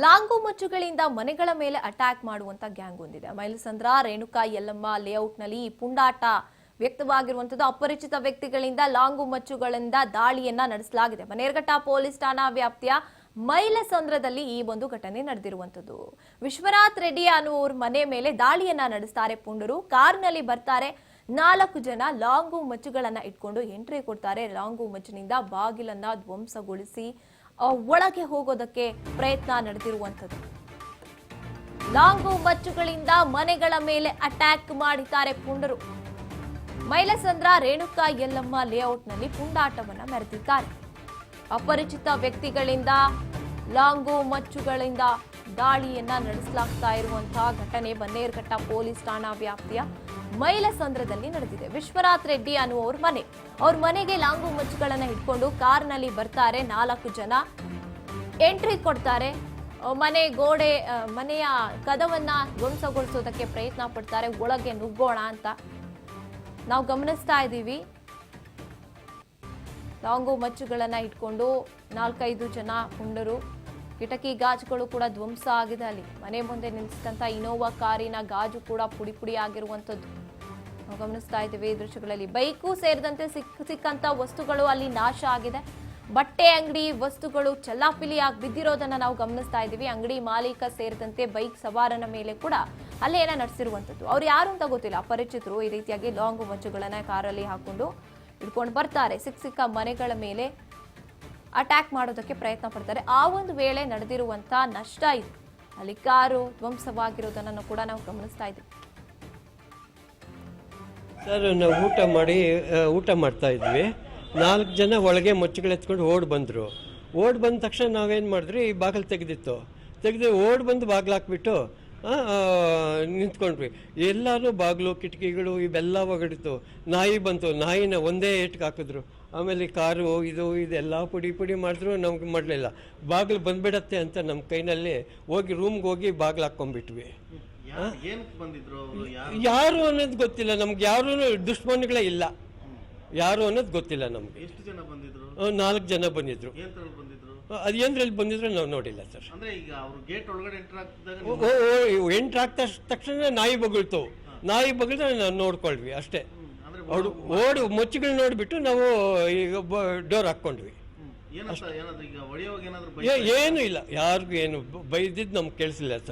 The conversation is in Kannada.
ಲಾಂಗು ಮಚ್ಚುಗಳಿಂದ ಮನೆಗಳ ಮೇಲೆ ಅಟ್ಯಾಕ್ ಮಾಡುವಂತ ಗ್ಯಾಂಗ್ ಹೊಂದಿದೆ. ಮೈಲಸಂದ್ರ ರೇಣುಕಾ ಯಲ್ಲಮ್ಮ ಲೇಔಟ್ನಲ್ಲಿ ಪುಂಡಾಟ ವ್ಯಕ್ತವಾಗಿರುವಂತದ್ದು. ಅಪರಿಚಿತ ವ್ಯಕ್ತಿಗಳಿಂದ ಲಾಂಗು ಮಚ್ಚುಗಳಿಂದ ದಾಳಿಯನ್ನ ನಡೆಸಲಾಗಿದೆ. ಬನ್ನೇರಘಟ್ಟ ಪೊಲೀಸ್ ಠಾಣಾ ವ್ಯಾಪ್ತಿಯ ಮೈಲಸಂದ್ರದಲ್ಲಿ ಈ ಒಂದು ಘಟನೆ ನಡೆದಿರುವಂತದ್ದು. ವಿಶ್ವನಾಥ್ ರೆಡ್ಡಿ ಅನ್ನುವರ ಮನೆ ಮೇಲೆ ದಾಳಿಯನ್ನ ನಡೆಸ್ತಾರೆ ಪುಂಡರು. ಕಾರ್ನಲ್ಲಿ ಬರ್ತಾರೆ. 4 ಜನ ಲಾಂಗು ಮಚ್ಚುಗಳನ್ನ ಇಟ್ಕೊಂಡು ಎಂಟ್ರಿ ಕೊಡ್ತಾರೆ. ಲಾಂಗು ಮಚ್ಚಿನಿಂದ ಬಾಗಿಲನ್ನ ಧ್ವಂಸಗೊಳಿಸಿ ಒಳಗೆ ಹೋಗೋದಕ್ಕೆ ಪ್ರಯತ್ನ ನಡೆದಿರುವಂತದ್ದು. ಲಾಂಗು ಮಚ್ಚುಗಳಿಂದ ಮನೆಗಳ ಮೇಲೆ ಅಟ್ಯಾಕ್ ಮಾಡಿದ್ದಾರೆ ಪುಂಡರು. ಮೈಲಸಂದ್ರ ರೇಣುಕಾ ಯಲ್ಲಮ್ಮ ಲೇಔಟ್ನಲ್ಲಿ ಪುಂಡಾಟವನ್ನ ಮೆರೆದಿದ್ದಾರೆ. ಅಪರಿಚಿತ ವ್ಯಕ್ತಿಗಳಿಂದ ಲಾಂಗು ಮಚ್ಚುಗಳಿಂದ ದಾಳಿಯನ್ನ ನಡೆಸಲಾಗ್ತಾ ಇರುವಂತಹ ಘಟನೆ ಬನ್ನೇರಘಟ್ಟ ಪೊಲೀಸ್ ಠಾಣಾ ವ್ಯಾಪ್ತಿಯ ಮೈಲಸಂದ್ರದಲ್ಲಿ ನಡೆದಿದೆ. ವಿಶ್ವನಾಥ್ ರೆಡ್ಡಿ ಅನ್ನುವರ ಮನೆ. ಅವ್ರ ಮನೆಗೆ ಲಾಂಗು ಮಚ್ಚುಗಳನ್ನ ಇಟ್ಕೊಂಡು ಕಾರ್ನಲ್ಲಿ ಬರ್ತಾರೆ. 4 ಜನ ಎಂಟ್ರಿ ಕೊಡ್ತಾರೆ. ಮನೆಯ ಕದವನ್ನ ಧ್ವಂಸಗೊಳಿಸೋದಕ್ಕೆ ಪ್ರಯತ್ನ ಪಡ್ತಾರೆ. ಒಳಗೆ ನುಗ್ಗೋಣ ಅಂತ ನಾವು ಗಮನಿಸ್ತಾ ಇದ್ದೀವಿ. ಲಾಂಗು ಮಚ್ಚುಗಳನ್ನ ಇಟ್ಕೊಂಡು 4-5 ಜನ ಪುಂಡರು. ಕಿಟಕಿ ಗಾಜುಗಳು ಕೂಡ ಧ್ವಂಸ ಆಗಿದೆ. ಅಲ್ಲಿ ಮನೆ ಮುಂದೆ ನಿಲ್ಲಿಸಿದಂತ ಇನೋವಾ ಕಾರಿನ ಗಾಜು ಕೂಡ ಪುಡಿ ಪುಡಿ ಆಗಿರುವಂತದ್ದು ನಾವು ಗಮನಿಸ್ತಾ ಇದ್ದೀವಿ ದೃಶ್ಯಗಳಲ್ಲಿ. ಬೈಕು ಸೇರಿದಂತೆ ಸಿಕ್ಕಂತ ವಸ್ತುಗಳು ಅಲ್ಲಿ ನಾಶ ಆಗಿದೆ. ಬಟ್ಟೆ ಅಂಗಡಿ ವಸ್ತುಗಳು ಚಲ್ಲಾಪಿಲಿಯಾಗಿ ಬಿದ್ದಿರೋದನ್ನ ನಾವು ಗಮನಿಸ್ತಾ ಇದ್ದೀವಿ. ಅಂಗಡಿ ಮಾಲೀಕ ಸೇರಿದಂತೆ ಬೈಕ್ ಸವಾರನ ಮೇಲೆ ಕೂಡ ಹಲ್ಲೆಯನ್ನ ನಡೆಸಿರುವಂತದ್ದು. ಅವ್ರು ಯಾರು ಅಂತ ಗೊತ್ತಿಲ್ಲ. ಅಪರಿಚಿತರು ಈ ರೀತಿಯಾಗಿ ಲಾಂಗು ಮಚ್ಚುಗಳನ್ನ ಕಾರಲ್ಲಿ ಹಾಕೊಂಡು ಇಟ್ಕೊಂಡು ಬರ್ತಾರೆ. ಸಿಕ್ಕ ಮನೆಗಳ ಮೇಲೆ ಅಟ್ಯಾಕ್ ಮಾಡೋದಕ್ಕೆ ಪ್ರಯತ್ನ ಪಡ್ತಾರೆ. ಆ ಒಂದು ವೇಳೆ ನಡೆದಿರುವಂತ ನಷ್ಟ ಇದು. ಅಲ್ಲಿ ಕಾರು ಧ್ವಂಸವಾಗಿರೋದನ್ನು ಕೂಡ ನಾವು ಗಮನಿಸ್ತಾ ಇದ್ದೀವಿ. ಸರ್, ನಾವು ಊಟ ಮಾಡ್ತಾ ಇದ್ವಿ. 4 ಜನ ಒಳಗೆ ಮಚ್ಚುಗಳೆತ್ಕೊಂಡು ಓಡ್ ಬಂದ ತಕ್ಷಣ ನಾವೇನು ಮಾಡಿದ್ರಿ, ಈ ಬಾಗಿಲು ತೆಗೆದು ಓಡ್ ಬಂದು ಬಾಗಿಲು ಹಾಕ್ಬಿಟ್ಟು ನಿಂತ್ಕೊಂಡ್ವಿ. ಎಲ್ಲರೂ ಬಾಗಿಲು ಕಿಟಕಿಗಳು ಇವೆಲ್ಲ ಒಗಡಿತು. ನಾಯಿ ಬಂತು. ನಾಯಿನ ಒಂದೇ ಏಟ್ಗೆ ಹಾಕಿದ್ರು. ಆಮೇಲೆ ಕಾರು ಇದೆಲ್ಲ ಪುಡಿ ಮಾಡಿದ್ರು. ನಮ್ಗೆ ಮಾಡಲಿಲ್ಲ. ಬಾಗಿಲು ಬಂದ್ಬಿಡತ್ತೆ ಅಂತ ನಮ್ಮ ಕೈನಲ್ಲಿ ರೂಮ್ಗೆ ಹೋಗಿ ಬಾಗಿಲು ಹಾಕ್ಕೊಂಡ್ಬಿಟ್ವಿ. ಯಾರು ಅನ್ನೋದು ಗೊತ್ತಿಲ್ಲ ನಮ್ಗೆ. ಯಾರು ದುಶ್ಮನ್ಗಳೇ ಇಲ್ಲ. ಯಾರು ಅನ್ನೋದು ಗೊತ್ತಿಲ್ಲ ನಮ್ಗೆ. 4 ಜನ ಬಂದಿದ್ರು. ಅದೇನ್ರಲ್ಲಿ ಬಂದಿದ್ರು ನಾವು ನೋಡಿಲ್ಲ ಸರ್. ಎಂಟ್ರ್ ಆಗ್ತಾ ತಕ್ಷಣ ನಾಯಿ ಬಗಳ್ತು. ನಾಯಿ ಬಗಳ್ದ್ರೆ ನಾವು ನೋಡ್ಕೊಳ್ವಿ ಅಷ್ಟೇ. ಅವ್ರು ಮಚ್ಚುಗಳು ನೋಡ್ಬಿಟ್ಟು ನಾವು ಈಗ ಡೋರ್ ಹಾಕ್ಕೊಂಡ್ವಿ. ಏನು ಇಲ್ಲ. ಯಾರಿಗೂ ಏನು ಬೈದಿದ್ದು ನಮ್ಗೆ ಕೇಳಿಸಿಲ್ಲ ಸರ್.